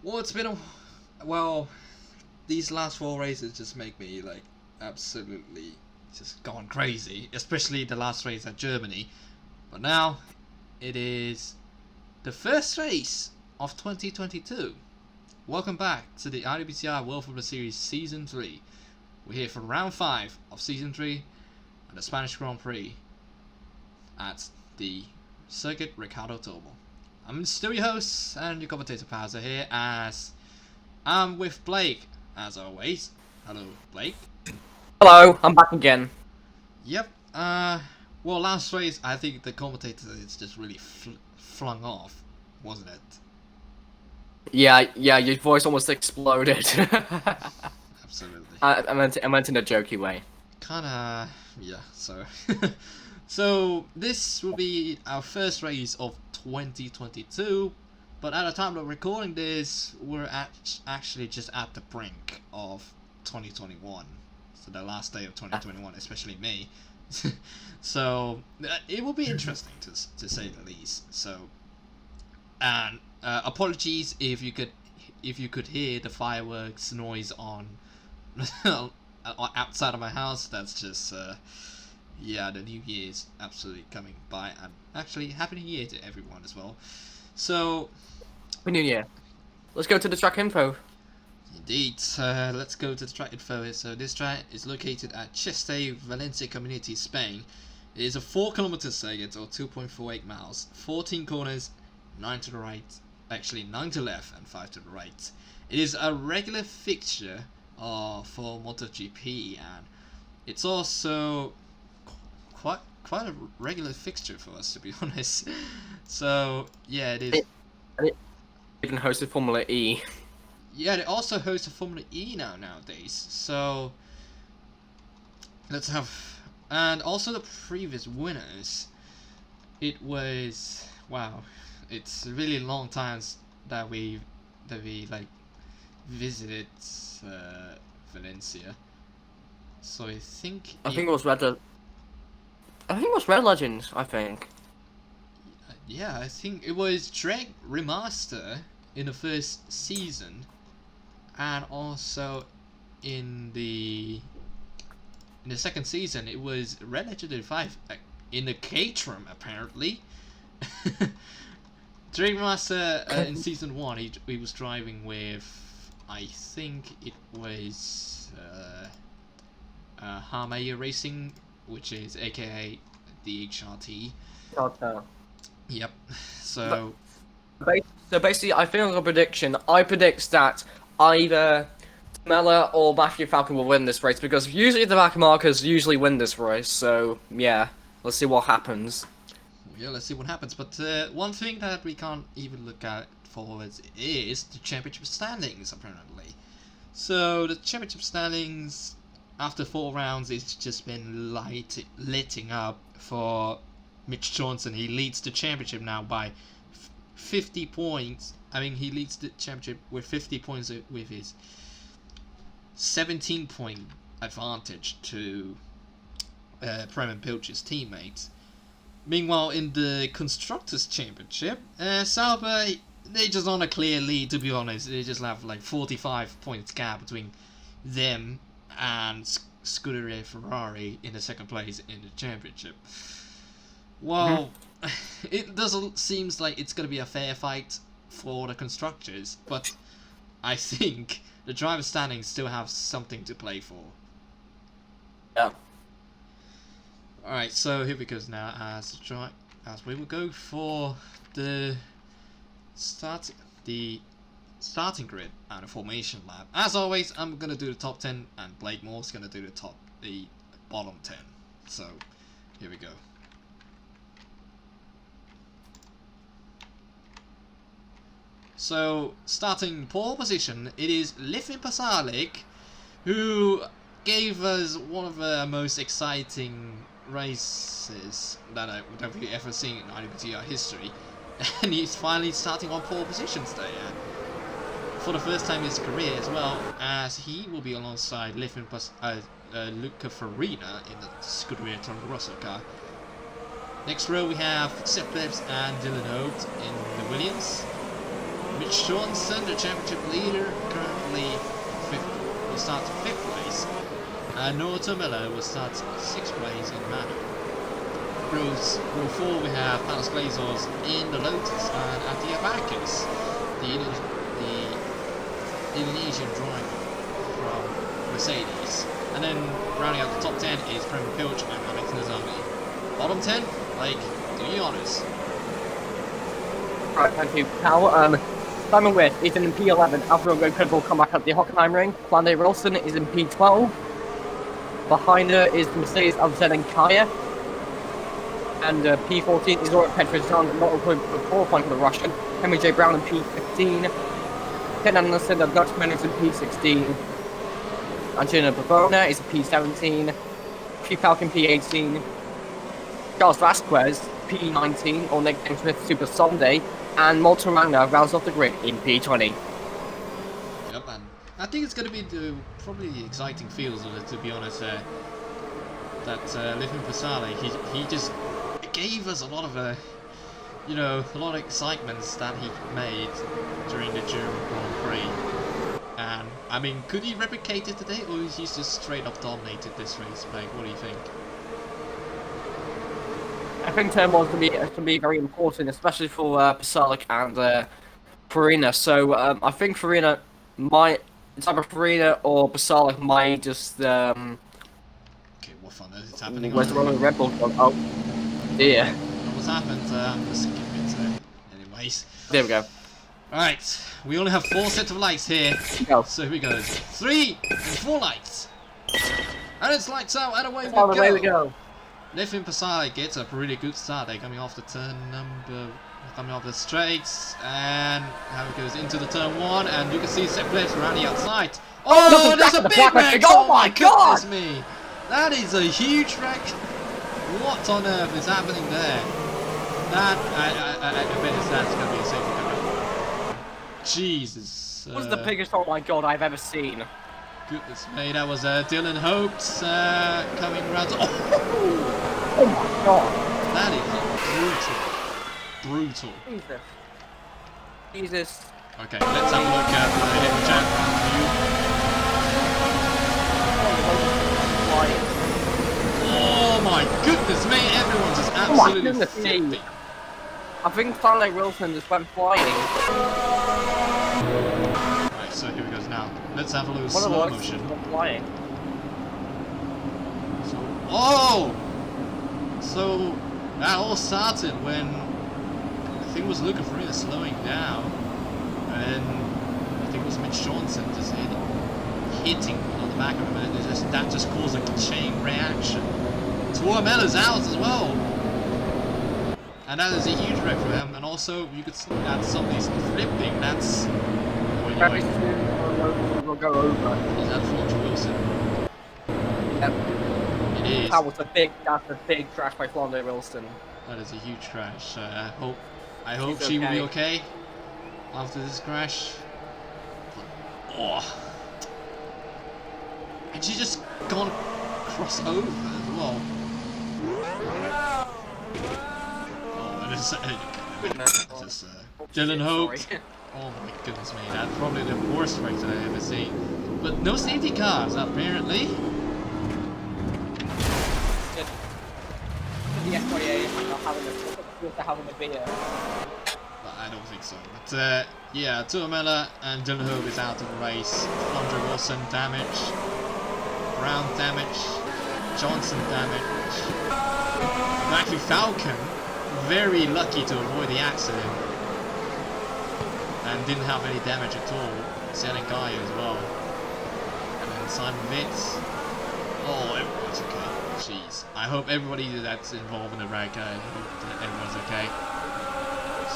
Well, it's been a well. These last four races just make me like absolutely just gone crazy, especially the last race at Germany. But now it is the first race of 2022. Welcome back to the IWTR World Football Series Season 3. We're here for round 5 of Season 3 at the Spanish Grand Prix at the Circuit Ricardo Tormo. I'm still your host and your commentator Pazza here, as I'm with Blake as always. Hello, Blake. Hello, I'm back again. Yep. Well, last race I think the commentator is just really flung off, wasn't it? Yeah, your voice almost exploded. Absolutely. I meant in a jokey way. Kinda. Yeah. So. So this will be our first race of 2022, but at the time of recording this, we're actually just at the brink of 2021. So the last day of 2021, especially me. So it will be interesting to say the least. So, and apologies if you could hear the fireworks noise on outside of my house. That's just yeah, the New Year's absolutely coming by, and actually Happy New Year to everyone as well. So, Happy New Year. Let's go to the track info. indeed, let's go to the track info. So this track is located at Cheste, Valencia Community, Spain. It is a 4-kilometer circuit, or 2.48 miles, 14 corners, 9 to the right, actually 9 to the left and 5 to the right. It is a regular fixture for MotoGP, and it's also quite a regular fixture for us, to be honest. So yeah, it is. It even hosted Formula E. Yeah, they also host a Formula E nowadays. So let's have, and also the previous winners. It was wow. It's really long times that we like visited Valencia. So I think I think it was Red Legends. I think. yeah, I think it was Drag Remaster in the first season, and also in the second season it was Red Legendary 5 in the Caterham apparently. Drag Remaster in season 1 he was driving with, I think it was Harmeyer Racing, which is aka the HRT. Yep. So Basically, I think a prediction. I predict that either Mella or Matthew Falcon will win this race, because usually the back markers usually win this race. So yeah, let's see what happens. yeah, let's see what happens. But one thing that we can't even look at forwards is the championship standings, apparently. So the championship standings after 4 rounds, it's just been lighting up for Mitch Johnson. He leads the championship now by 50 points. I mean, he leads the championship with 50 points with his 17-point advantage to Prem and Pilch's teammates. Meanwhile, in the Constructors' Championship, Sauber, they just on a clear lead, to be honest. They just have like 45 points gap between them and Scuderia Ferrari in the second place in the championship. Well, it doesn't seems like it's gonna be a fair fight for the constructors, but I think the driver standings still have something to play for. Yeah. Alright, so here we go now as we will go for the starting grid and the formation lap. As always, I'm gonna do the top 10, and Blake Moore's gonna do the bottom 10. So here we go. So starting pole position, it is Livin Pasalic, who gave us one of the most exciting races that we've ever seen in IWTR history, and he's finally starting on pole position today, for the first time in his career as well, as he will be alongside Luca Farina in the Scuderia Toro Rosso car. Next row we have Sepp Lebs and Dylan Holt in the Williams. Mitch Johnson, the championship leader, currently 5th, will start 5th place. And Noah Miller will start 6th place in Manor. Row 4 we have Palace Glazers in the Lotus, and at the Abacus, the Indonesian driver from Mercedes. And then rounding out the top 10 is Prem Pilch and Alex Nazami. Bottom 10, like, do you honors? Right, thank you, Cal. Simon Witt is in P11 after an incredible comeback at the Hockenheim ring. Flandre Wilson is in P12. Behind her is Mercedes Avzen and Kaya. And P14 is Laura Petrosyan, not included for qualifying for the Russian. Henry J. Brown in P15. Ken Anderson, the Dutchman, is in P16. Angelina Pavona is in P17. P Falcon P18. Charles Vasquez, P19, or Nick James Smith Super Sunday. And Malta Magna rounds off the grid in P20. Yep, and I think it's going to be probably the exciting feels of it, to be honest. That Livin Pasale, he just gave us a lot of a lot of excitements that he made during the German Grand Prix. And I mean, could he replicate it today, or is he just straight up dominated this race? Like, what do you think? I think turn one's going to be very important, especially for Pasalic and Farina. So I think Farina might, it's either Farina or Pasalic might just. Okay, what fun is happening? Where's the one with the Red Bull? Oh, dear. What's happened? I'm just skipping it. Anyways. There we go. Alright, we only have 4 sets of lights here. Go. So here we go. 3 and 4 lights. And it's lights out, and away we go. Livin Pasale gets a really good start. They're coming off the coming off the straights, and now it goes into the turn 1, and you can see Sepp Bliss around the outside. Oh, there's a big wreck! Oh my god! Goodness me! That is a huge wreck. What on earth is happening there? That I bet that's gonna be a safety car. Jesus. That was the biggest oh my god I've ever seen. Goodness me, that was Dylan Hopes coming around. Oh my god. That is brutal. Jesus. Okay, let's have a look at the hidden chat. Oh my goodness me, everyone's just absolutely flipping. I think Flandre Wilson just went flying. Right, so here we go now. Let's have a little slow motion. Flying. So that all started when I think it was Luca Farina slowing down, and I think it was Mitch Johnson just hitting on the back of him, and that just caused a chain reaction. Tormella's out as well, and that is a huge wreck for him. And also you could see that somebody's flipping. That's will go over. Is that Flandre Wilson? Yep. It is. That's a big crash by Flandre Wilson. That is a huge crash. I hope she will be okay after this crash. Oh. And she just gone cross over as well. Oh, and it's just Dylan Hope. Oh my goodness me, that's probably the worst race that I've ever seen. But no safety cars, apparently. The FIA is not having a beer. But I don't think so. But yeah, Tormella and Dylan Hope is out of the race. Flandre Wilson damage. Brown damage. Johnson damage. Matthew Falcon, very lucky to avoid the accident. And didn't have any damage at all. Selling Gaia as well. And then Simon Vitz. Oh, everyone's okay. Jeez. I hope everybody that's involved in the wreck, I hope that everyone's okay.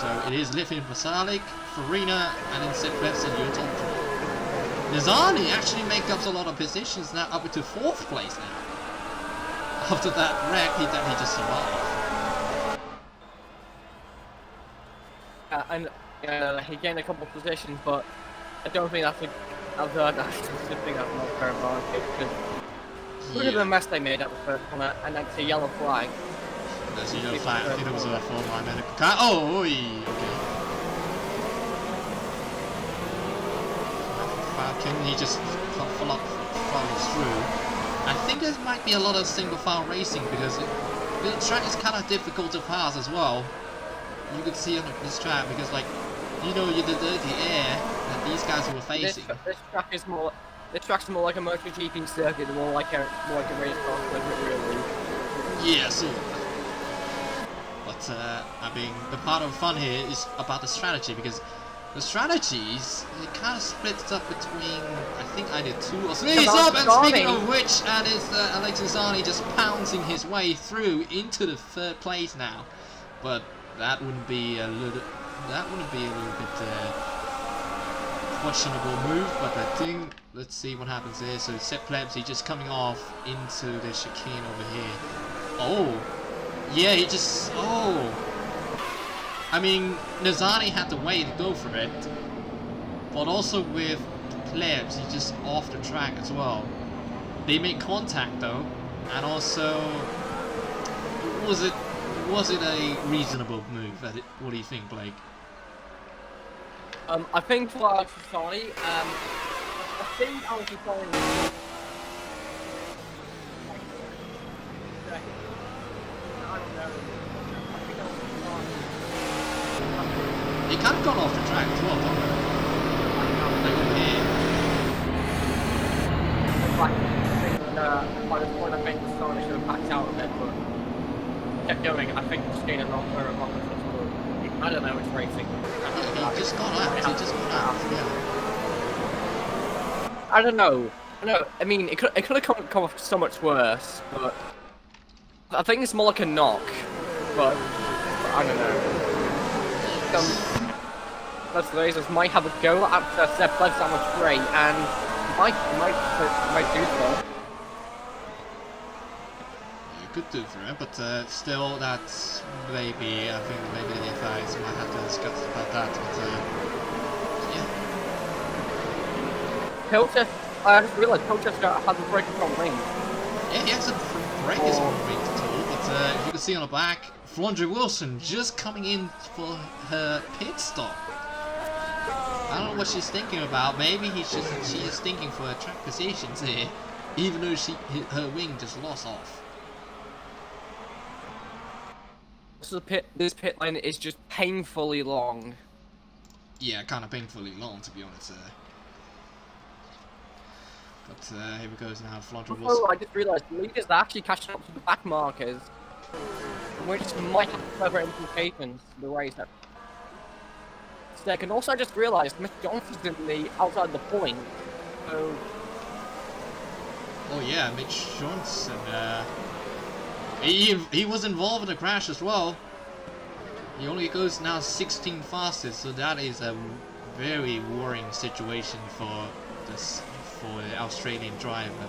So it is Livin Pasalic, Farina, and then Sepp Bliss in your top 3. Nizani actually makes up a lot of positions now, up to 4th place now. After that wreck that he just survived. He gained a couple of positions, but I don't think that's not fair advantage. Look at the mess they made at the first one, and that's a yellow flag. There's a yellow flag. I think there was a 4-line medical car. Oh, okay. Can he just follows through? I think there might be a lot of single file racing because the track is kind of difficult to pass as well. You could see on this track because, like, you know, the dirty air that these guys were facing. This track's more like a MotoGP circuit, more like a race car circuit, really. Yeah, so. But I mean, the part of fun here is about the strategy because the strategies it kind of splits up between I think either 2 or 3. He's up, and speaking of which, and is Alexis Zani just pouncing his way through into the 3rd place now. But that wouldn't be a little bit questionable move. But I think let's see what happens here. So Sepp Plebs, just coming off into the chicane over here. Oh, yeah, he just I mean, Nazani had the way to go for it, but also with Plebs, he's just off the track as well. They made contact though, and also, was it a reasonable move? What do you think, Blake? I think for Alexisani, I think Alexisani. He kind of got off the track as well, don't they? Like over here. By this point, I think Sony should have backed out a bit, but kept going. I think just gaining an offer of I don't know, it's racing. He just got out. Yeah. I don't know. I mean, it could have come off so much worse, but I think it's more like a knock. But I don't know. Let's Lasers might have a go at Sepp Plebs on the straight, and might do so. Could do for it, but still, that's maybe, I think maybe the FIs might have to discuss about that, but yeah. Pilcher, I just realised Pilcher has a break from wing. Yeah, he has a break his own wing at all, but you can see on the back, Flondre Wilson just coming in for her pit stop. I don't know what she's thinking about, maybe she is thinking for her track positions here, even though her wing just lost off. So this pit lane is just painfully long. Yeah, kind of painfully long, to be honest. But here we go now, Flondre Wilson. Oh, I just realised the leaders are actually catching up to the back markers, which might have further implications for the race. Second, also I just realised Miss Johnson's in the outside the point, so. Oh yeah, Mitch Johnson. He was involved in the crash as well. He only goes now 16 fastest, so that is a very worrying situation for the Australian driver.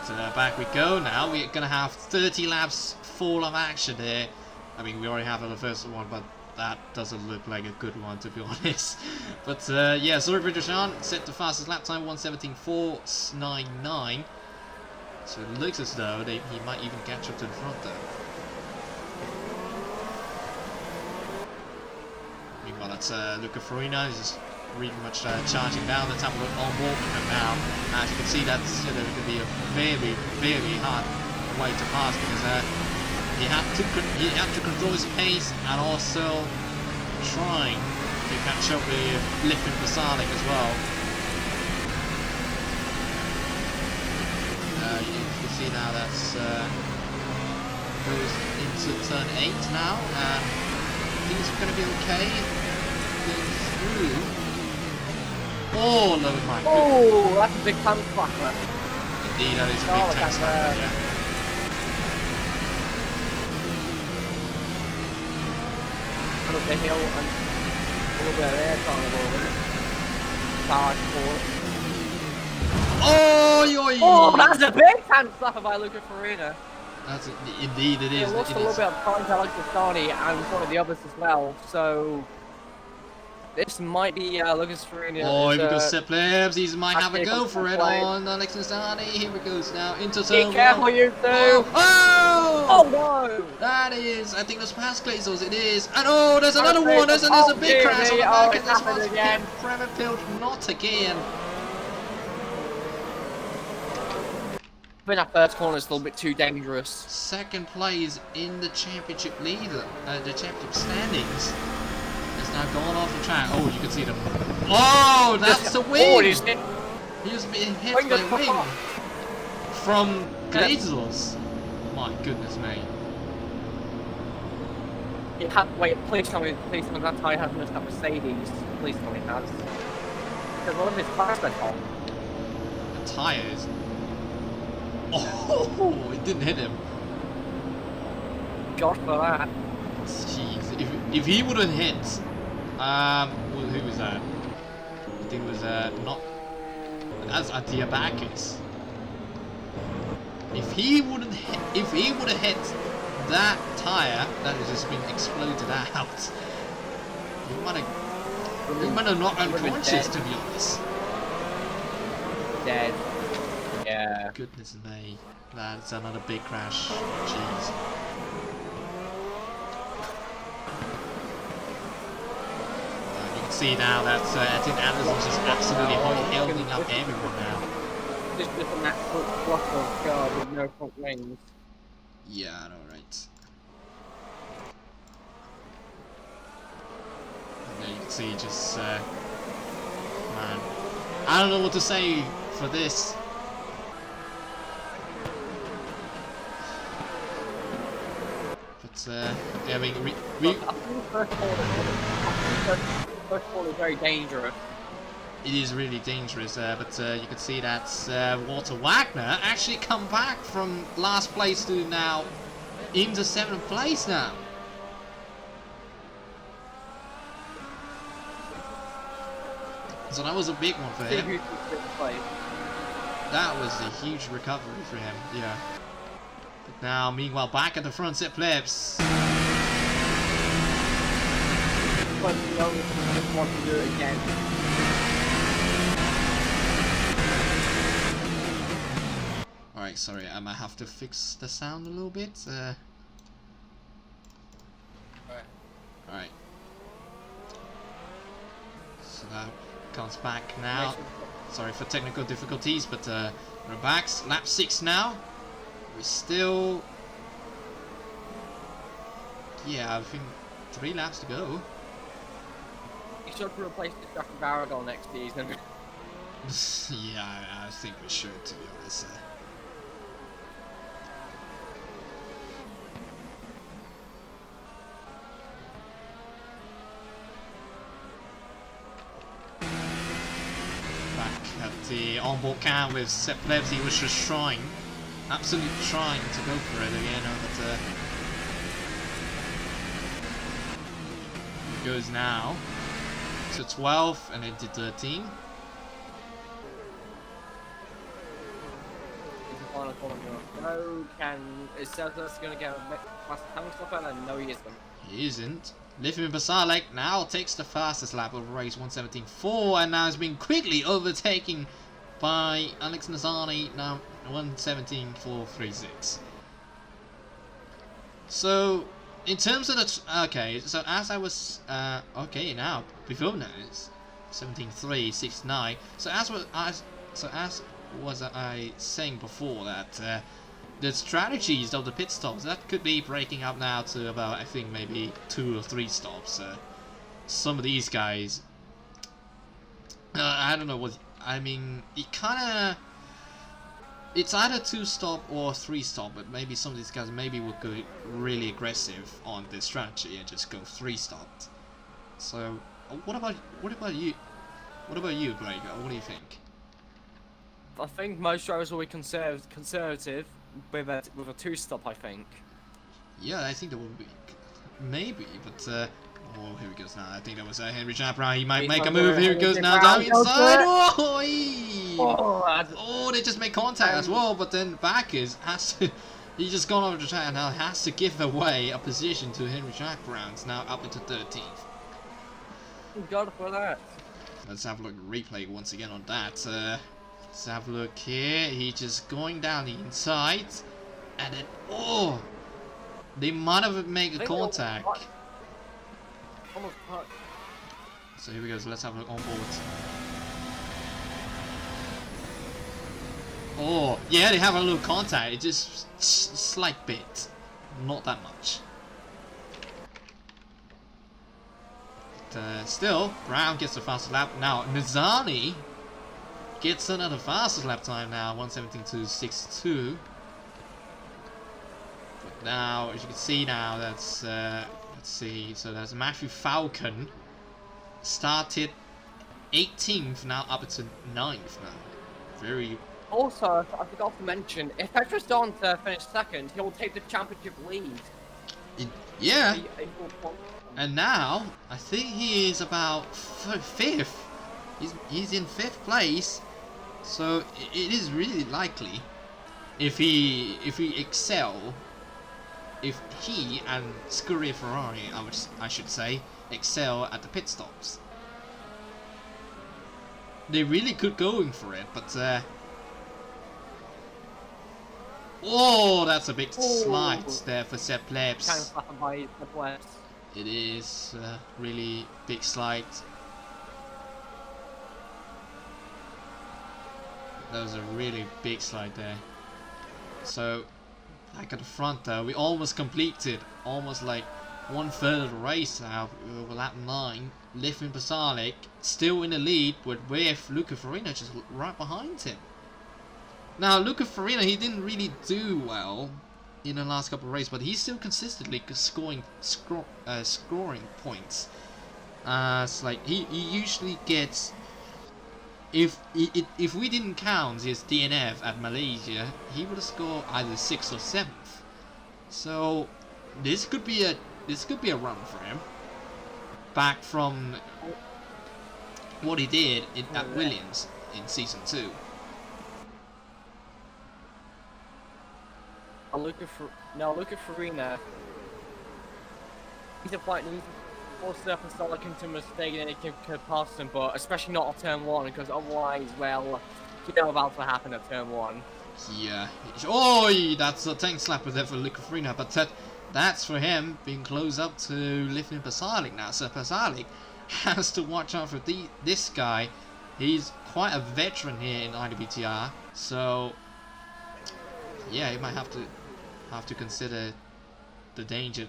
But back we go now. We're gonna have 30 laps full of action here. I mean, we already have the first one, but that doesn't look like a good one, to be honest. But yeah, Circuit Ricardo set the fastest lap time, 1:17.499. So it looks as though he might even catch up to the front though. Meanwhile, that's Luca Farina is just really much charging down the top of on board with him now. As you can see, that's going to be a very, very hard way to pass because he had to control his pace and also trying to catch up with Lippin Basalik as well. You can see now that's goes into turn 8 now, and things are going to be okay. Going through. Oh, no, my goodness. Oh, that's a big tank slacker. Indeed, that is a big tank slacker, yeah. Up the hill and a little bit of air time over it. Charge for it. Oh, that's a big hand slapper by Luca Farina. That's indeed it is. It lost a little bit of time to Alex Castani and one of the others as well. So this might be Lucas Farina. Oh, here we go, Sepp Plebs. He might have a go for it on Alex Castani. Here we go now into turn 1. Be careful, you two. Oh! Oh no! That is, I think those past Glazos, it is. And oh, there's another one. There's a big crash on the back. And this one's again. Prevent not again. I think that first corner is a little bit too dangerous. Second place in the championship leader, the championship standings, has now gone off the track. Oh, you can see them. Oh, that's the wing. He was being hit by a wing from Glazos. My goodness me. Wait, please tell me that tyre has missed that Mercedes. Please tell me it has. Because one of his tires went on. The tyres. Oh, it didn't hit him. God for that. Jeez, if he wouldn't hit, well, who was that? I think it was not. That's Diabakis. If he would have hit that tire that has just been exploded out, he might have knocked unconscious, to be honest. Dead. Yeah. Goodness me, that's another big crash. Jeez. You can see now that I think Anderson's just absolutely holding up everyone now. Just an absolute fluff of God with no front wings. Yeah, I know, right. And there you can see just, man, I don't know what to say for this. But, yeah, I mean, I think the first corner is very dangerous. it is really dangerous, but you can see that Walter Wagner actually come back from last place to now into 7th place now. So that was a big one for him. That was a huge recovery for him, yeah. But now, meanwhile, back at the front set flips. But you know, just want to do it again. Alright, sorry, I might have to fix the sound a little bit. Alright. So that comes back now. Sorry for technical difficulties, but we're back. Lap 6 now. We're still... Yeah, I think 3 laps to go. You should replace the Jack Barragol next season. Yeah, I think we should, to be honest. Back at the onboard cam with Sepp Plebs, he was just trying, absolutely trying to go for it again, but he goes now to 12 and then to 13. No, it says that's going to get a bit fast time stopper, and no, he isn't. He isn't. Living Basalek now takes the fastest lap of race 117.4 and now has been quickly overtaken by Alex Nazani, now 117.436. So, in terms of the... okay, so as I was... okay, now, before that is 17.369. So as was I saying before that the strategies of the pit stops, that could be breaking up now to about, I think, maybe 2 or 3 stops. Some of these guys, I don't know what, I mean, it kind of, it's either 2 stop or 3 stop, but maybe some of these guys maybe would go really aggressive on this strategy and just go 3 stopped. So, what about you? What about you, Greg? What do you think? I think most drivers will be conservative with a 2-stop, I think. Yeah, I think that would be maybe, but oh, here he goes now. I think that was Henry Chapra. He might make a move. Here he goes now down inside. Oh, they just make contact as well, but then Backers has to. He's just gone over the track and now has to give away a position to Henry Chapra. It's now up into 13th. God for that. Let's have a look at replay once again on that. Let's have a look here. He's just going down the inside, and then They might have made a They contact. Almost caught. So here we go. So let's have a look on board. Oh, yeah, they have a little contact. It's just slight bit, not that much. But, still, Brown gets the fastest lap. Now, Nizani gets another fastest lap time now, 1:17.62. But now, as you can see now, that's let's see. So that's Matthew Falcon started 18th, now up to 9th now. Very. Also, I forgot to mention, if Petra's don't finish second, he'll take the championship lead. Yeah. He will- And now, I think he is about 5th. He's in 5th place, so it is really likely if he excel, if he and Scuderia Ferrari, I should say, excel at the pit stops. They really could go in for it, but oh, that's a big slide there for Sepp Plebs. Kind of flattened by the West. It is a really big slide. That was a really big slide there. So, back at the front though, we almost completed, almost like 1/3 of the race now. We were lap 9. Livin Pasalic still in the lead, but with Luca Farina just right behind him. Now, Luca Farina, he didn't really do well in the last couple of races, but he's still consistently scoring points. It's like he usually gets. If we didn't count his DNF at Malaysia, he would have scored either 6th or 7th. So this could be a run for him. Back from what he did at Williams in season 2. Luca Farina. He's a fight. He's forced up and start looking to a mistake and it could pass him, but especially not on turn 1, because otherwise, well, you know about to happen at turn 1. Yeah. Oh, that's a tank slapper there for Luca Farina, but that's for him being close up to Livin Pasalic now. So Pasalic has to watch out for this guy. He's quite a veteran here in IWTR, so yeah, he might have to consider the danger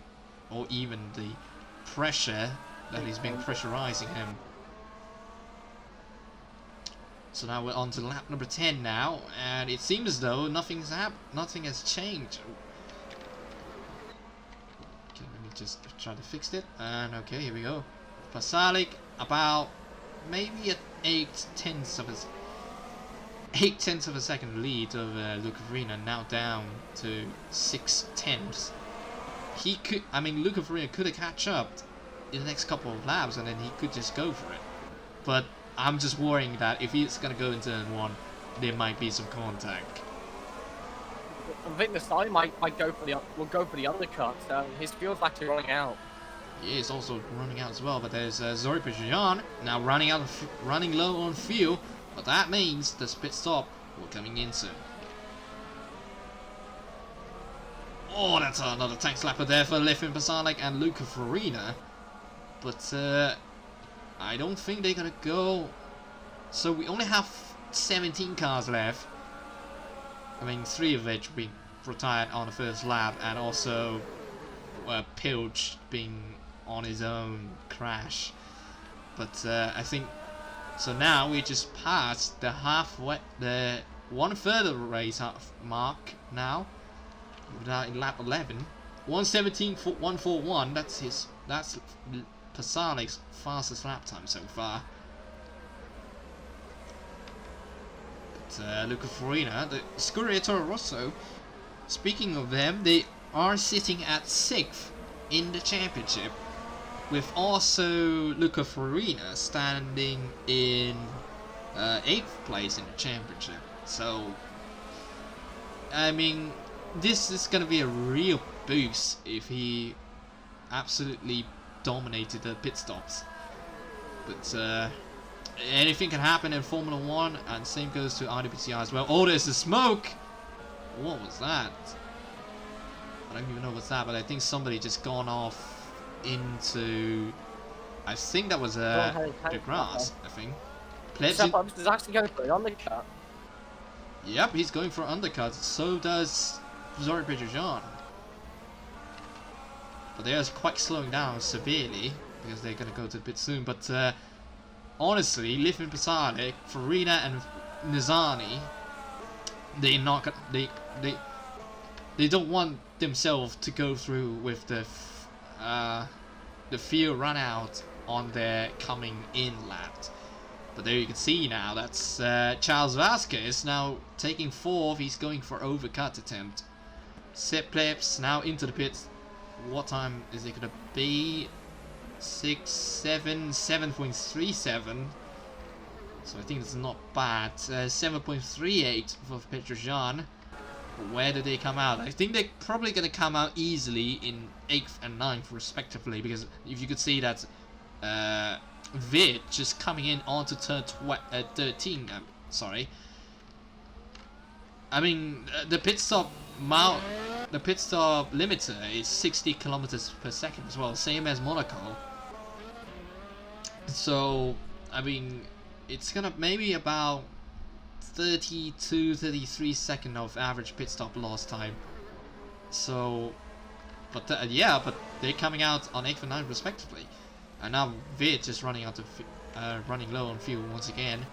or even the pressure that he's been pressurizing him. So now we're on to lap number 10 now, and it seems as though nothing has changed. Okay, let me just try to fix it. And okay, here we go. Pasalic about maybe at 8/10 of a second lead of Luca Farina, now down to 6/10. Luca Farina could have catch up in the next couple of laps, and then he could just go for it. But I'm just worrying that if he's gonna go into turn 1, there might be some contact. I think the side might go for the undercut. His fuel's actually running out. He is also running out as well, but there's Zori Pajan now running low on fuel, but that means the pit stop will coming in soon. Oh, that's another tank slapper there for Livin Pasalic and Luca Farina, but I don't think they're gonna go. So we only have 17 cars left. I mean, 3 of which being retired on the first lap, and also Pilch being on his own crash. But I think so. Now we just passed the the 1/3 of the race mark now. In lap 11, 1:17.141. That's Pasalic's fastest lap time so far. But Luca Farina, the Scuderia Tormo. Speaking of them, they are sitting at 6th in the championship, with also Luca Farina standing in 8th place in the championship. So, I mean, this is going to be a real boost if he absolutely dominated the pit stops. But anything can happen in Formula 1, and same goes to IWTR as well. Oh, there's the smoke! What was that? I don't even know what's that, but I think somebody just gone off into. I think that was the grass. I think. Plebs is actually going for an undercut. Yep, he's going for undercut. So does Zori Petrojan. But they're quite slowing down severely because they're gonna go to the pit soon. But honestly, Lithin Pasalic, Farina, and Nizani, they don't want themselves to go through with the field run out on their coming in lap. But there you can see now that's Charles Vasquez now taking 4th. He's going for overcut attempt. Sepp Plebs now into the pits. What time is it gonna be? 7.37. So I think it's not bad. 7.38 for Petrojan. Where did they come out? I think they're probably gonna come out easily in 8th and 9th respectively, because if you could see that Vid just coming in onto turn 13. Sorry. I mean the pit stop limiter is 60 kilometers per second as well, same as Monaco. So I mean it's gonna maybe about 32-33 second of average pit stop loss time. So but yeah, but they're coming out on 8th and 9th respectively. And now Vid just running low on fuel once again.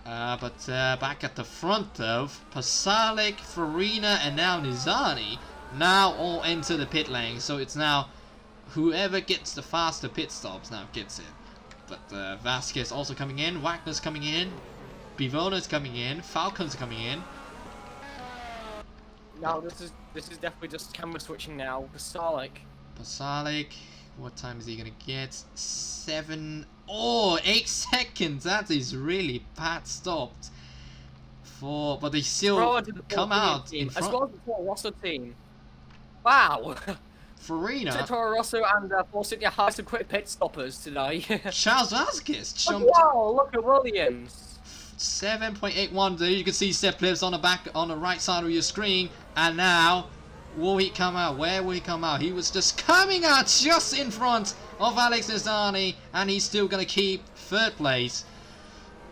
But back at the front though, Pasalic, Farina, and now Nizani now all enter the pit lane. So it's now whoever gets the faster pit stops now gets it. But Vasquez also coming in, Wagner's coming in, Bivona's coming in, Falcon's coming in. No, this is definitely just camera switching now. Pasalic. What time is he gonna get? 8 seconds. That is really bad stopped. But they still come out in front. As well as the Toro Rosso team. Wow. Farina. Toro Rosso and Force India have some quick pit stoppers today. Charles Vasquez jumped. Wow, look at Williams. 7.81. There you can see Sepp Plebs on the right side of your screen, and now. Will he come out? Where will he come out? He was just coming out just in front of Alex Nizani, and he's still going to keep 3rd place.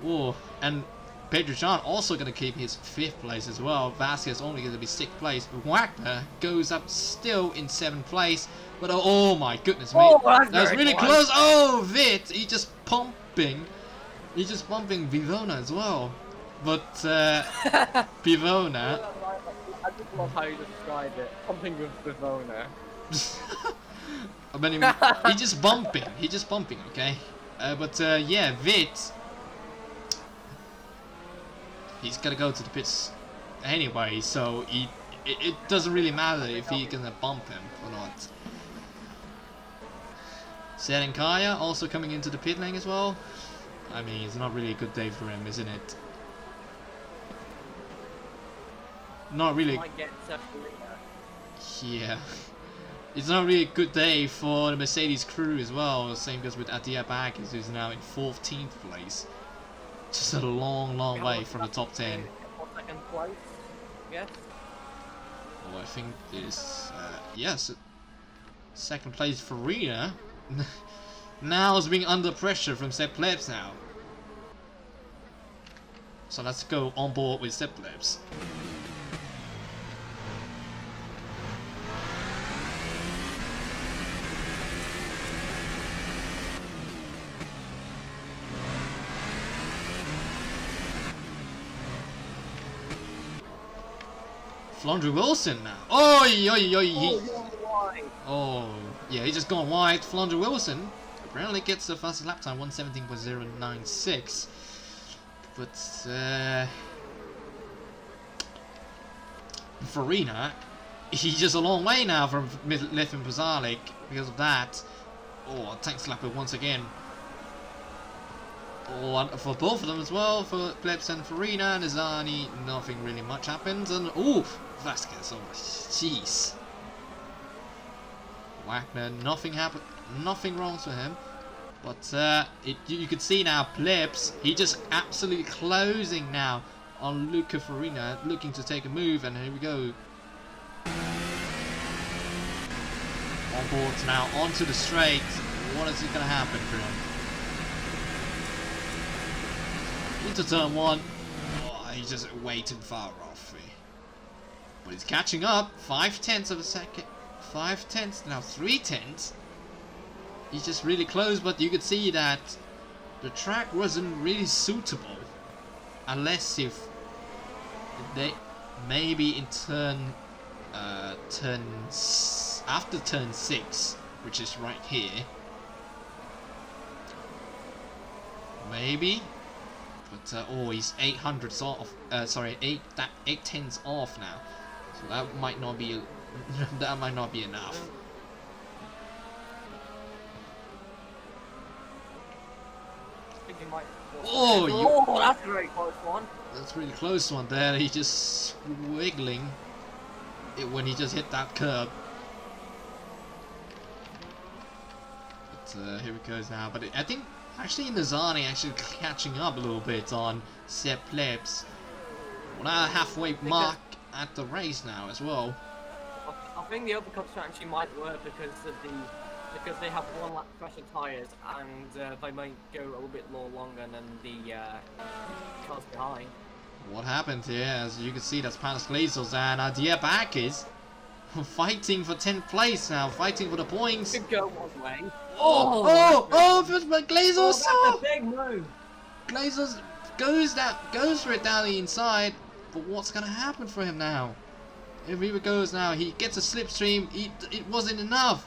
Oh, and Petrojan also going to keep his 5th place as well. Vasquez only going to be 6th place. But Wagner goes up still in 7th place. But oh my goodness, mate. That was really close. Oh, Vit, he's just pumping Vivona as well. But Vivona. I just love how you described it. Pumping with Vivona. I mean, he's just bumping, okay? Yeah, Vit. He's gonna go to the pits anyway, so it doesn't really matter if he's gonna bump him or not. Serenkaya also coming into the pit lane as well. I mean, it's not really a good day for him, isn't it? Not really. Yeah. It's not really a good day for the Mercedes crew as well. Same goes with Adia Baggins, who's now in 14th place. Just a long way from the top 10. Second place? Yes. Oh, I think this. Yes. 2nd place for Rina. Now is being under pressure from Sepp Plebs now. So let's go on board with Sepp Plebs. Flandre Wilson now. Oh, yeah, he's just gone wide. Flandre Wilson apparently gets the fastest lap time, 1:17.096. But Farina, he's just a long way now from Lithin Pasalic because of that. Oh, tank slapper once again. Oh, for both of them as well, for Plebs and Farina and Nizani, nothing really much happens. And oh, Vasquez, oh jeez. Wagner, nothing happened, nothing wrong with him. But you can see now, Plebs, he just absolutely closing now on Luca Farina, looking to take a move, and here we go. on board now onto the straight. What is it gonna happen for him? Into turn 1. Oh, he's just way too far off. But he's catching up. 5/10 of a second. 5/10, now 3/10. He's just really close, but you could see that the track wasn't really suitable. Unless if they maybe in after turn 6, which is right here. Maybe. But oh, he's 800s off. Sorry, 8/10s off now. So that might not be that might not be enough. Oh, that's a very close one. That's a really close one there. He's just wiggling it when he just hit that curb. But here it goes now. But I think actually Nazani actually catching up a little bit on Sepp Plebs. We're now halfway mark at the race now as well. I think the uppercut strategy might work because they have 1 lap fresher tyres and they might go a little bit more longer than the cars behind. What happened here? As you can see, that's Panos Glazos and Diabakis fighting for 10th place now, fighting for the points. Could go one way. But Glazos! Oh, that's a big move. Glazos goes for it down the inside, but what's gonna happen for him now? Here he goes now. He gets a slipstream. It wasn't enough.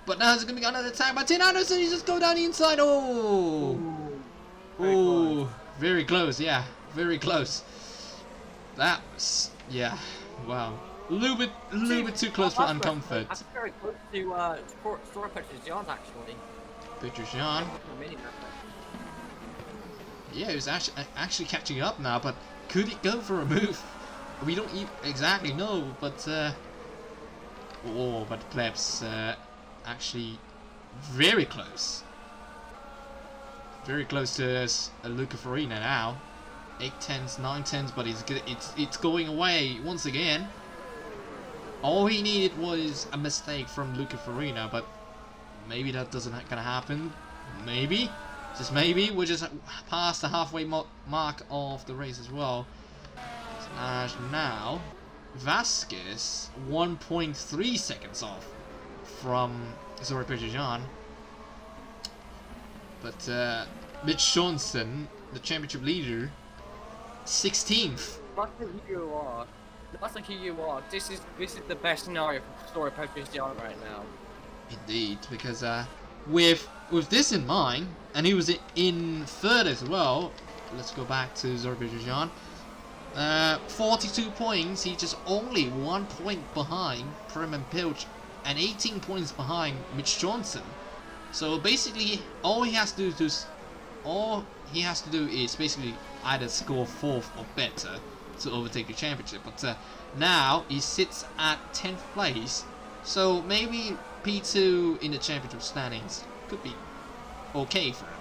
But now there's going to be another attack by Tim Anderson. He just go down the inside. Oh! Ooh, very close. Yeah, very close. That was, yeah, wow. A little bit too close for uncomfort. That's very close to Story Petrosian actually. Petrosian. Yeah, he was actually catching up now, but could it go for a move? We don't exactly know, but but Plebs actually very close to Luca Farina now. 8/10s, 9/10s, but it's going away once again. All he needed was a mistake from Luca Farina, but maybe that doesn't gonna happen. Maybe, just maybe, we're just past the halfway mark of the race as well. Now, Vasquez 1.3 seconds off from Zora Petrosian. But Mitch Johnson, the championship leader, 16th. That's like who you are. This is the best scenario for Story Petrosian right now. Indeed, because with this in mind, and he was in third as well. Let's go back to Zora Petrosian. 42 points. He's just only 1 point behind Prem and Pilch, and 18 points behind Mitch Johnson. So basically, all he has to do is basically either score 4th or better to overtake the championship. But now he sits at 10th place, so maybe P2 in the championship standings could be okay for him.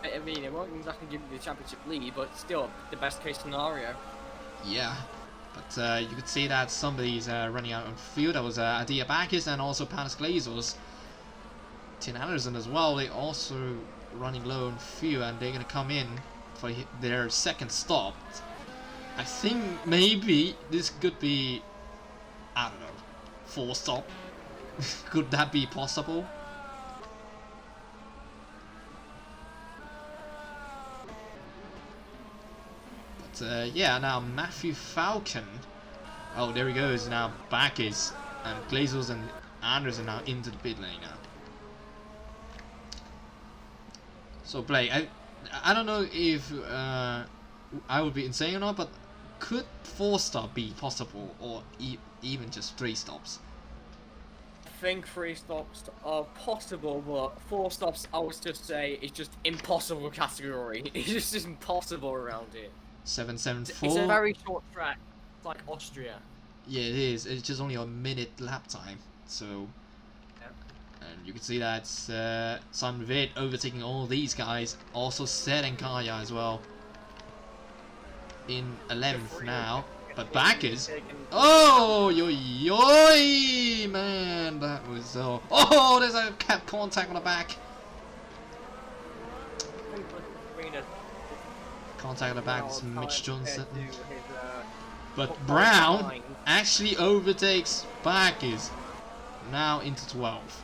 I mean, it won't exactly give you the championship lead, but still the best case scenario. Yeah, but you could see that somebody's running out on field. That was Diabakis and also Panos Glazos. Tim Anderson as well. They also running low on fuel, and they're gonna come in for their second stop. I think maybe this could be, I don't know, 4 stop. Could that be possible? But yeah, now Matthew Falcon. Oh, there he goes now. Bakis and Glazos and Anderson now into the pit lane now. So Blake, I don't know if I would be insane or not, but could 4 stop be possible, or even just 3 stops? I think 3 stops are possible, but 4 stops, I would just say, is just impossible category. It's just impossible around it. 774. It's a very short track. It's like Austria. Yeah, it is. It's just only a minute lap time, so. And you can see that Simon Vitt overtaking all these guys. Also Sed and Kaya as well. In 11th now. But Bacchus. Oh, yo, yo, man, that was so. Oh, there's a cap contact on the back. Contact on the back is Mitch Johnson. But Brown actually overtakes Bacchus. Now into 12.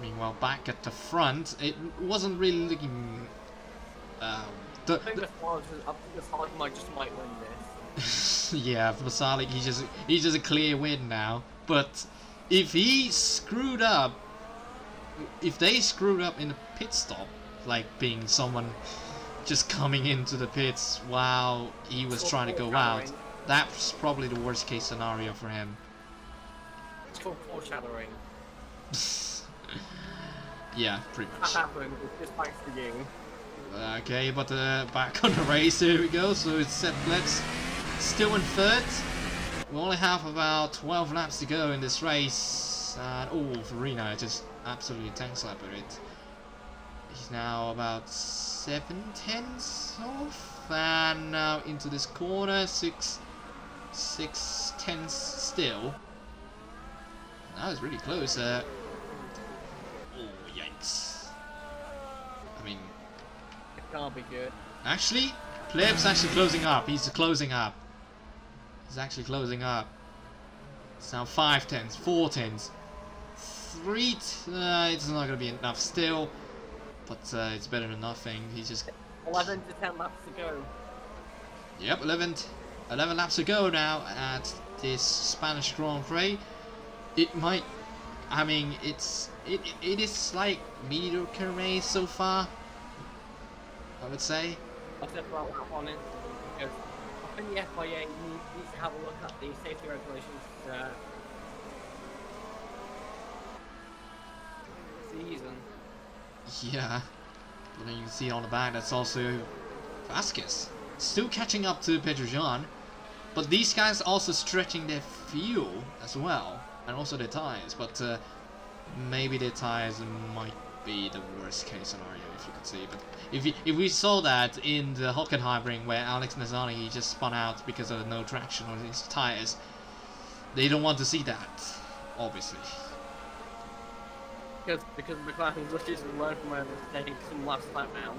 Meanwhile, back at the front, it wasn't really looking. I think the Vasalik might win this. Yeah, Vasalik, he's just a clear win now. But if he screwed up, if they screwed up in the pit stop, like being someone just coming into the pits while he was trying to go out, that's probably the worst case scenario for him. It's called foreshadowing. Yeah, pretty much. That happened, it's just thanks to you. Okay, but back on the race, here we go. So it's set laps, still in third. We only have about 12 laps to go in this race. And oh, Farina just absolutely tank slapped it. He's now about 7/10 off, and now into this corner, 6/10 still. That was really close. Oh, yikes! I mean. Can't be good. Actually, Pleb's actually closing up. He's closing up. He's actually closing up. It's now 5/10, 4/10, 3. It's not gonna be enough still, but it's better than nothing. He's just 11 to 10 laps to go. Yep, 11 laps to go now at this Spanish Grand Prix. It might. I mean, it is like mediocre race so far, I would say. I'll step around that one in because I think the FIA needs to have a look at the safety regulations season. Yeah, but then you can see on the back that's also Vasquez still catching up to Petrojan, but these guys also stretching their fuel as well and also their tires. But maybe their tires might be the worst case scenario, if you could see. But if we saw that in the Hockenheimring where Alex Nazzani he just spun out because of no traction on his tires, they don't want to see that, obviously. Because McLaren's lucky to learn from their mistakes from last lap now.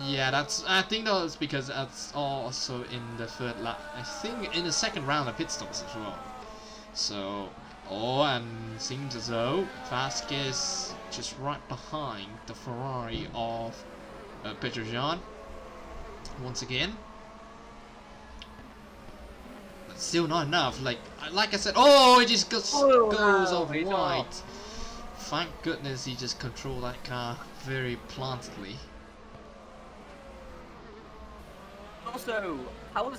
Yeah, I think that's because that's also in the third lap. I think in the second round of pit stops as well. So, and seems as though Vasquez just right behind the Ferrari of Petrojan once again. But still not enough. Like I said, it just goes off wide. Thank goodness he just controlled that car very plantedly. Also, how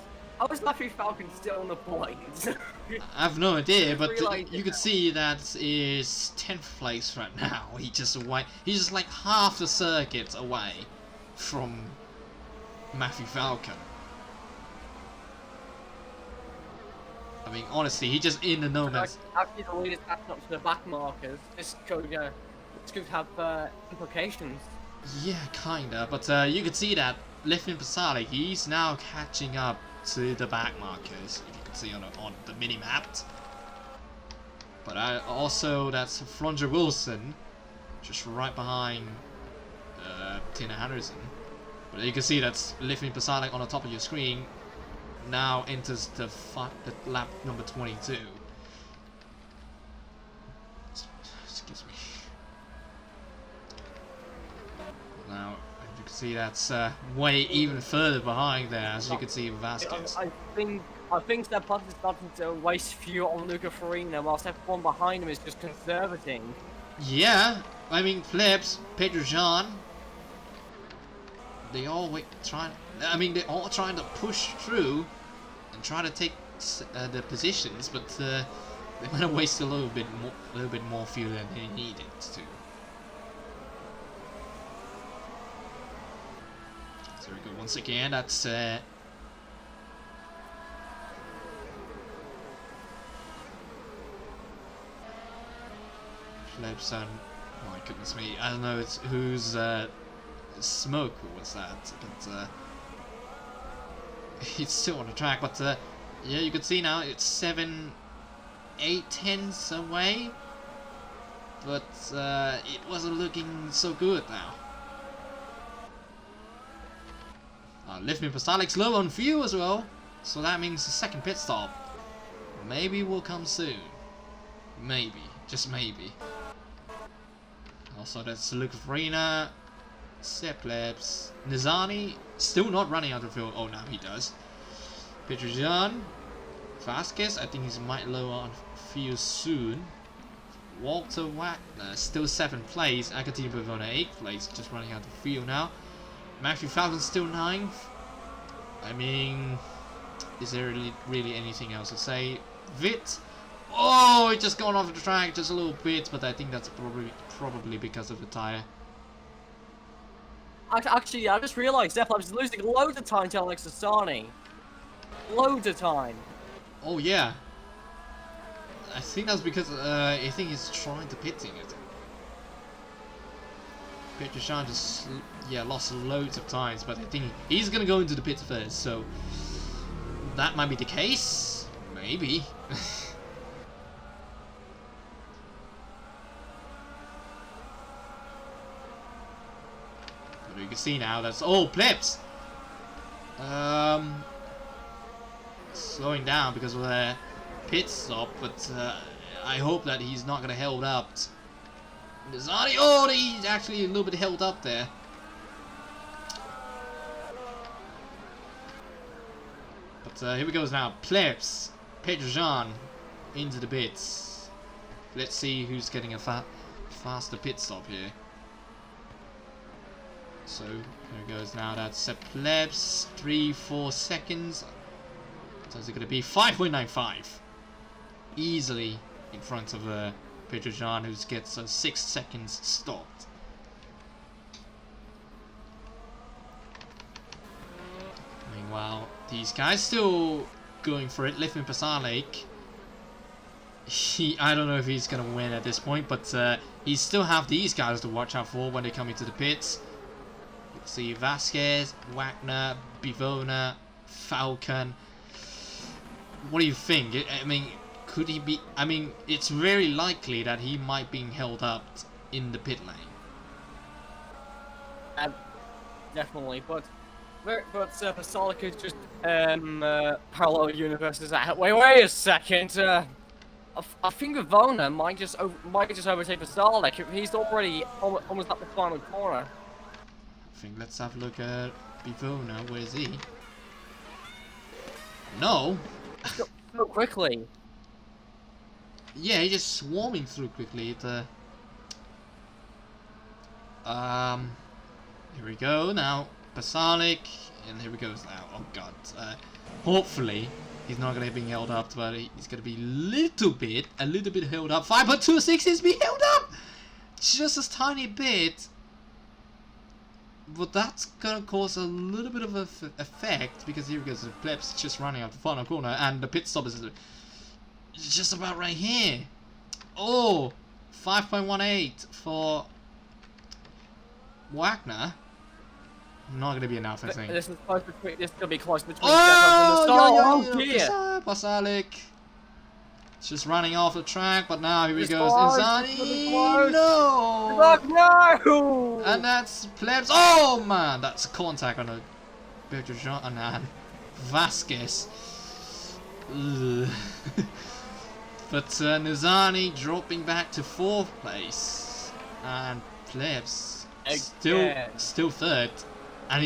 is Matthew Falcon still on the points? I have no idea, but you could see that is 10th place right now. He's just like half the circuit away from Matthew Falcon. I mean, honestly, he just in the no man's. Actually, the leader's catching up to the back markers. This could have implications. Yeah, kinda, but you could see that Lefin Pasalic, he's now catching up to the back markers, if you can see on the mini map. But also that's Fronger Wilson, just right behind Tina Henderson. But you can see that's Lefin Pasalic on the top of your screen. Now enters the lap number 22. Excuse me. Now you can see that's way even further behind there, as you can see with Vasquez. I think Step is starting to waste fuel on Luca Farina, while Step 1 behind him is just conservating. Yeah, I mean Flips, Petrojan, they're all trying to push through and try to take the positions, but they're gonna waste a little bit more fuel than they needed to. So we go once again. That's Flips and my goodness me, I don't know who's Smoke or what's that, but He's still on the track, but yeah, you can see now it's 7, 8 tenths away. But it wasn't looking so good now. Livni Pastalik's low on fuel as well, so that means the second pit stop maybe will come soon. Maybe, just maybe. Also, that's Luca Farina, Seplebs, Nizani, still not running out of fuel. Oh, now he does. Petrojan, Vasquez, I think he's might low on fuel soon. Walter Wagner, still 7th place. Akatini Bavona 8th place, just running out of fuel now. Matthew Falcon still 9th. I mean, is there really anything else to say? Vit, oh, it just gone off the track just a little bit, but I think that's probably because of the tyre. Actually, I just realised Zeppelin is losing loads of time to Alex Asani. Loads of time. Oh yeah. I think that's because I think he's trying to pitting it. Petroshan just lost loads of times, but I think he's gonna go into the pits first, so that might be the case. Maybe. But you can see now that's plebs. Slowing down because of the pit stop, but I hope that he's not gonna held up. Nizani, oh, he's actually a little bit held up there. But here we go now. Plebs, Petrojan into the pits. Let's see who's getting a faster pit stop here. So here goes now. That's Plebs, 3-4 seconds. So is it going to be 5.95? Easily in front of Petrojan, who gets 6 seconds stopped. Meanwhile, these guys still going for it. Livni Pasalik, I don't know if he's gonna win at this point, but he still have these guys to watch out for when they come into the pits. You can see Vasquez, Wagner, Bivona, Falcon. What do you think? I mean, could he be? I mean, it's very likely that he might be held up in the pit lane. Definitely, but Pasalik is just parallel universes. Wait a second. I think Vivona might just overtake Pasalik. He's already almost at the final corner. I think let's have a look at Bivona. Where is he? No. So quickly. Yeah, he's just swarming through quickly. Here we go now. Pasalik, and here we go now. Oh god. Hopefully he's not gonna be held up, but he's gonna be a little bit held up. 5.26 is being held up, just a tiny bit. But that's gonna cause a little bit of an effect, because here goes the Plebs just running out the final corner, and the pit stop is just about right here. Oh, 5.18 for Wagner. Not gonna be enough, I think. This is gonna be close between Pasalik just running off the track, but now here he goes. Inzani, no! No! And that's Plebs. Oh man, that's a contact on a Petrojan and Vasquez. But Nizani dropping back to 4th place, and Plebs still 3rd, and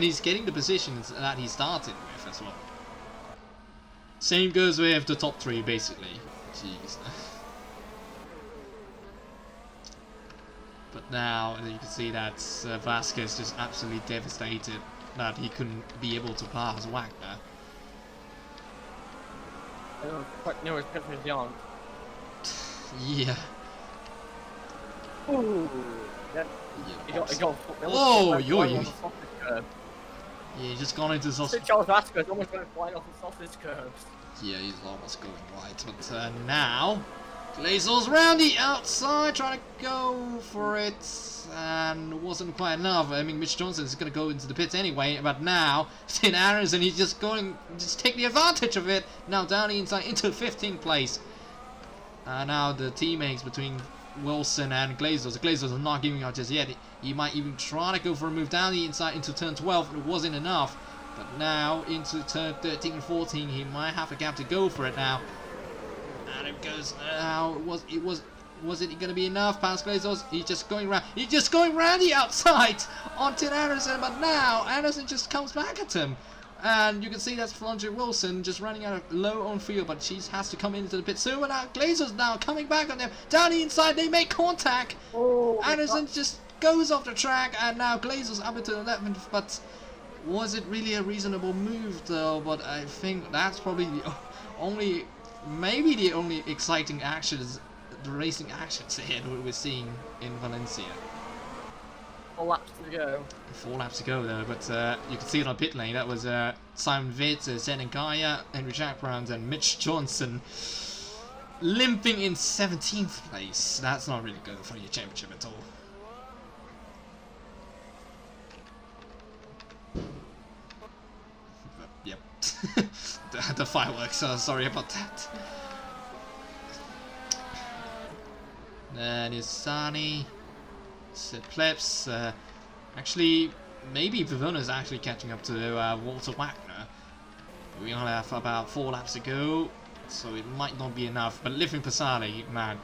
he's getting the positions that he started with as well. Same goes with the top 3, basically. Jeez. But now you can see that Vasquez just absolutely devastated that he couldn't be able to pass Wagner. No, it's Petrojan. Yeah. Ooh. Oh, yeah, he's just gone into sausage. Charles Vasquez almost going to fly off the sausage curves. Yeah, he's almost going right. But now, Glazos round the outside, trying to go for it, and it wasn't quite enough. I mean, Mitch Johnson is going to go into the pits anyway, but now, St. Anderson, he's just taking advantage of it. Now down the inside into 15th place. Now the teammates between Wilson and Glazos. Glazos are not giving out just yet. He might even try to go for a move down the inside into turn 12, but it wasn't enough. But now into turn 13 and 14, he might have a gap to go for it now. And it goes now. Was it going to be enough? Past Glazos. He's just going round the outside onto Anderson. But now Anderson just comes back at him, and you can see that's Flanger Wilson just running out of low on field. But she has to come into the pit soon. And now Glazos now coming back on them down the inside. They make contact. Oh, Anderson just goes off the track, and now Glazos up into 11th. But was it really a reasonable move though? But I think that's probably the only. Maybe the only exciting actions, the racing actions here that we're seeing in Valencia. 4 laps to go. 4 laps to go though, but you can see it on pit lane. That was Simon Vitt, Zenon Kaya, Henry Jack Brown, and Mitch Johnson limping in 17th place. That's not really good for your championship at all. But, yep. the fireworks, sorry about that. Then is Sani, Plebs. Actually, maybe Pavona is actually catching up to Walter Wagner. We only have about 4 laps to go, so it might not be enough. But Living Pasali, man.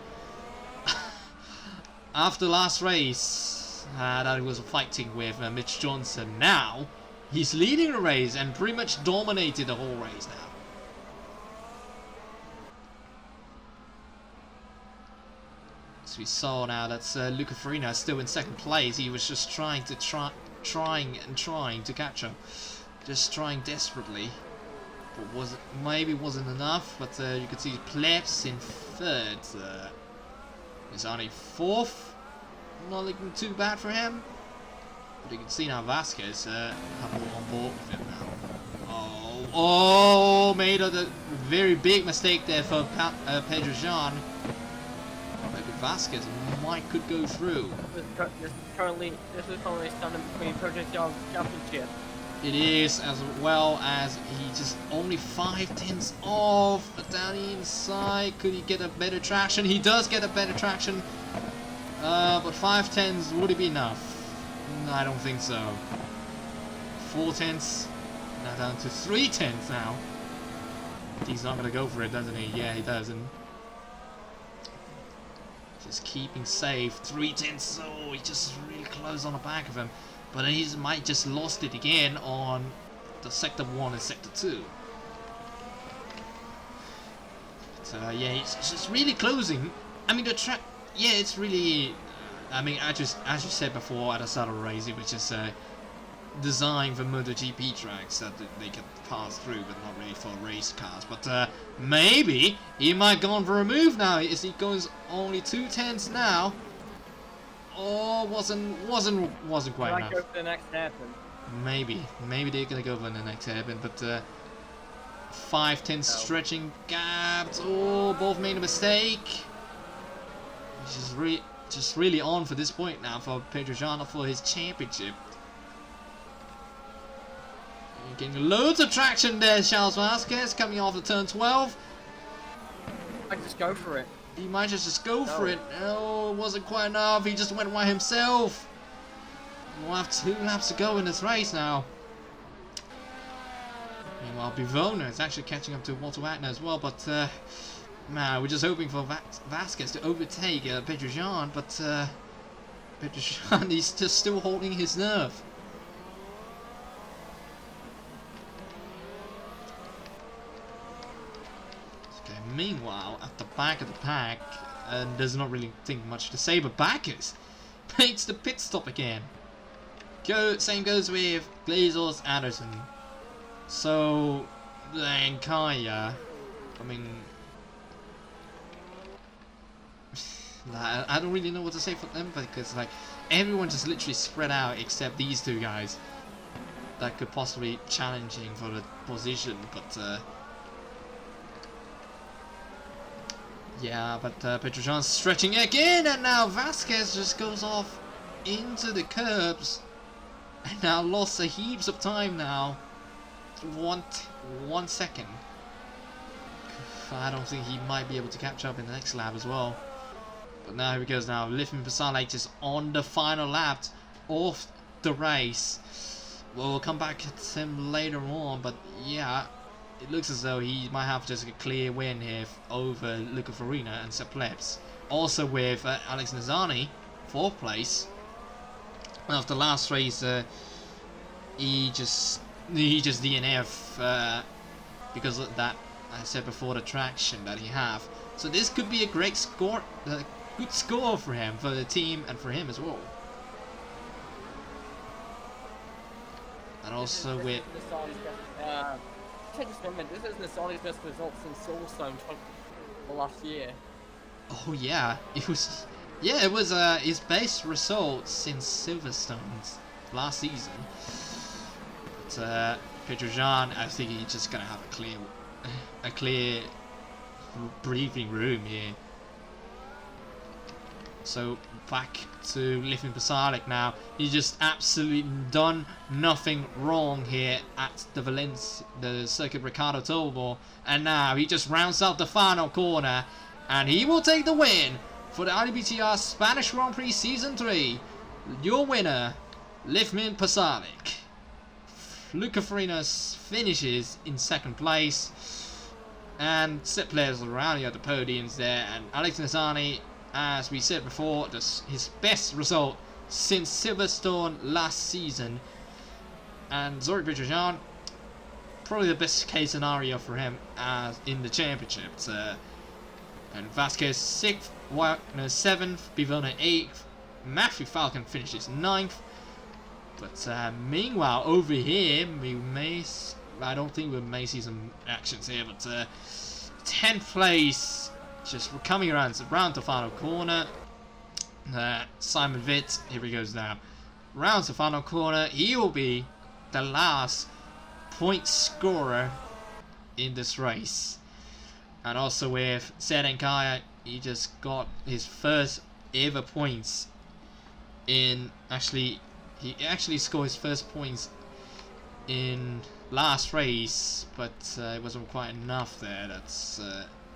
After last race, that he was fighting with Mitch Johnson, now he's leading the race and pretty much dominated the whole race now. As we saw now, that's Luca Farina still in 2nd place. He was just trying to catch up, just trying desperately, but maybe wasn't enough. But you can see Plebs in 3rd. He's only 4th. Not looking too bad for him. But you can see now Vasquez have all on board with him now. Oh, made a very big mistake there for Pedro Jean. Maybe Vasquez could go through. This is currently standing between Project Young's championship. It is, as well as he just only 5/10 off down the inside. Could he get a better traction? He does get a better traction. But 5/10 would it be enough? No, I don't think so. 4/10, now down to 3/10 now. He's not gonna go for it, doesn't he? Yeah, he doesn't. Just keeping safe. 3/10. Oh, he's just really close on the back of him. But he might just lost it again on the sector 1 and sector 2. But, yeah, he's just really closing. I mean, the track. Yeah, it's really. I mean, as you said before at the start of the race, it was just designed for MotoGP tracks that they can pass through, but not really for race cars. But maybe he might go on for a move now. Is he goes only 2/10 now? Oh, wasn't quite enough. Might go for the next hairpin. Maybe they're gonna go for the next hairpin, but 5/10 stretching gaps. Oh, both made a mistake. Just really on for this point now for Pedro Jean for his championship. Getting loads of traction there, Charles Vasquez coming off the turn 12. I just go for it. He might just go for it. Oh, it wasn't quite enough. He just went by himself. We'll have 2 laps to go in this race now. Meanwhile, Bivona is actually catching up to Walter Wagner as well, but man, we're just hoping for Vasquez to overtake Pedro Jean, but Pedro Jean is just still holding his nerve. Okay, meanwhile, at the back of the pack, there's not really much to say, but Backus makes the pit stop again. Same goes with Glazos Anderson. So, then Kaya, I mean, I don't really know what to say for them, because like everyone just literally spread out except these 2 guys that could possibly challenging for the position. But Yeah, but Petrojan's stretching again, and now Vasquez just goes off into the curbs, and now lost a heaps of time now. One second. I don't think he might be able to catch up in the next lap as well. But now here he goes now. Livin Pasalic just on the final lap of the race. Well, we'll come back to him later on, but yeah, it looks as though he might have just a clear win here over Luca Farina and Sepp Plebs. Also with Alex Nazani, 4th place. After the last race, he just DNF because of that, I said before, the traction that he have. So this could be a great score, good score for him, for the team, and for him as well. And also with this is Nasani's best result since Silverstone last year. Oh yeah, it was his best result since Silverstone's last season. But Petrojan, I think he's just gonna have a clear breathing room here. So back to Livin Pasalic now. He just absolutely done nothing wrong here at the Circuit Ricardo Tormo, and now he just rounds out the final corner, and he will take the win for the IWTR Spanish Grand Prix Season 3. Your winner, Livin Pasalic. Luca Farina finishes in 2nd place, and Sepp players around here at the podiums there, and Alex Nazani, as we said before, his best result since Silverstone last season. And Zorik Petrojan, probably the best case scenario for him as in the championship. And Vasquez 6th, Wagner 7th, Bivona 8th, Matthew Falcon finishes 9th. But meanwhile, over here, I don't think we may see some actions here, but 10th place, just coming around the final corner. Simon Witt, here he goes now. Rounds the final corner. He will be the last point scorer in this race. And also with Seren Kaya, he just got his first ever points in he actually scored his first points in last race, but it wasn't quite enough there. That's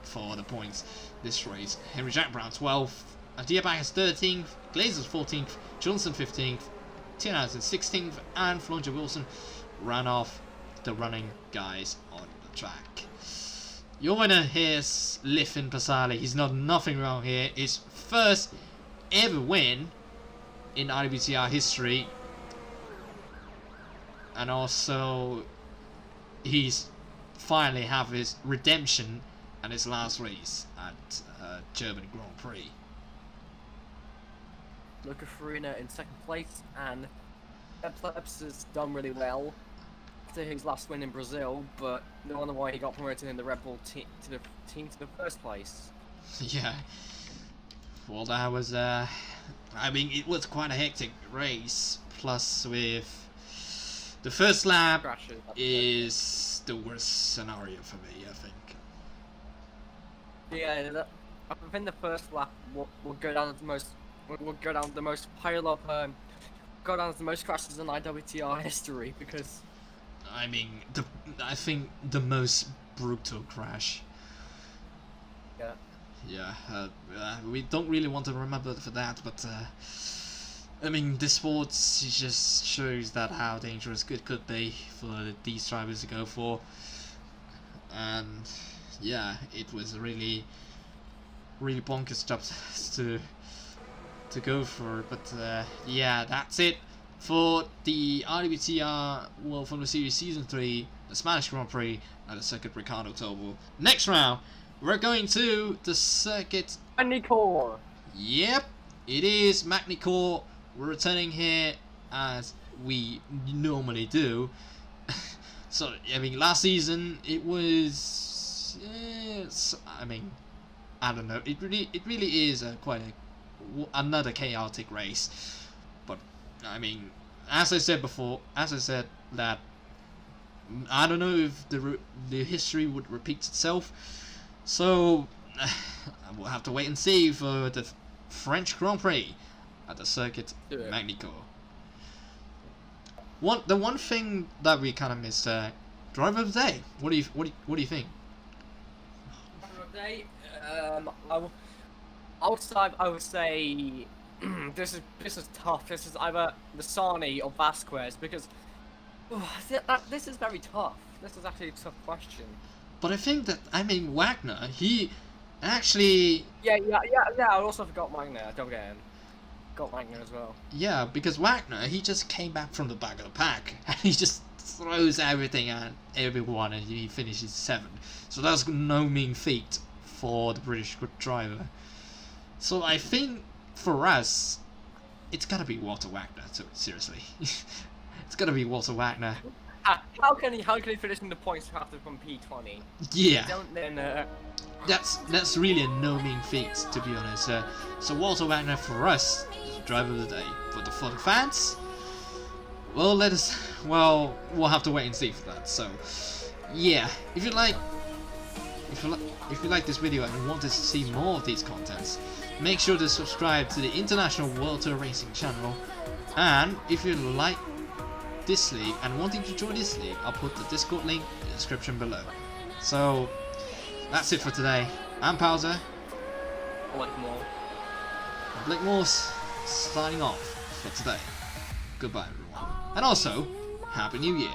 for the points this race. Henry Jack Brown 12th, Diabak is 13th, Glazers 14th, Johnson 15th, Tiernhausen 16th, and Flonja Wilson ran off the running guys on the track. Your winner here is Livin Pasalic. He's not nothing wrong here. His first ever win in IWTR history, and also he's finally have his redemption and his last race at German Grand Prix. Luca Farina in 2nd place, and Plebs has done really well after his last win in Brazil, but no wonder why he got promoted in the Red Bull team to the 1st place. Yeah. Well, that was I mean, it was quite a hectic race. Plus, with the first lap is the worst scenario for me, I think. Yeah, I think the first lap will go down as the most. Will go down the most pile of go down as the most crashes in IWTR history, because I mean, I think the most brutal crash. Yeah. Yeah, we don't really want to remember for that, but I mean, this sport just shows that how dangerous it could be for these drivers to go for, and yeah, it was really bonkers stuff to go for. But yeah, that's it for the IWTR World Formula Series Season 3, the Spanish Grand Prix at the Circuit Ricardo Tormo. Next round, we're going to the Circuit Magny-Cours. Yep, it is Magny-Cours. We're returning here as we normally do. So, I mean, last season it was, I mean, I don't know. It really is another chaotic race. But I mean, as I said that I don't know if the history would repeat itself. So we'll have to wait and see for the French Grand Prix at the Circuit Magnico. The one thing that we kind of missed, driver of the day. What do you think? Driver of the day. I would say this is tough. This is either Lasani or Vasquez because this is very tough. This is actually a tough question. But I think that Wagner, he actually. Yeah. I also forgot Wagner. Don't forget him. Got Wagner as well. Yeah, because Wagner, he just came back from the back of the pack and he just throws everything at everyone and he finishes 7th. So that's no mean feat for the British driver. So I think for us, it's gotta be Walter Wagner. Seriously, it's gotta be Walter Wagner. How can he finish in the points after from P20? Yeah. Don't then. That's really a no mean feat, to be honest. So Walter Wagner for us, driver of the day. But for the fans, well, we'll have to wait and see for that. So, yeah, if you like this video and want to see more of these contents, make sure to subscribe to the International World Tour Racing channel. And if you like this league and wanting to join this league, I'll put the Discord link in the description below. So that's it for today. I'm Pauser. Blake Morse signing off for today. Goodbye everyone. And also, Happy New Year.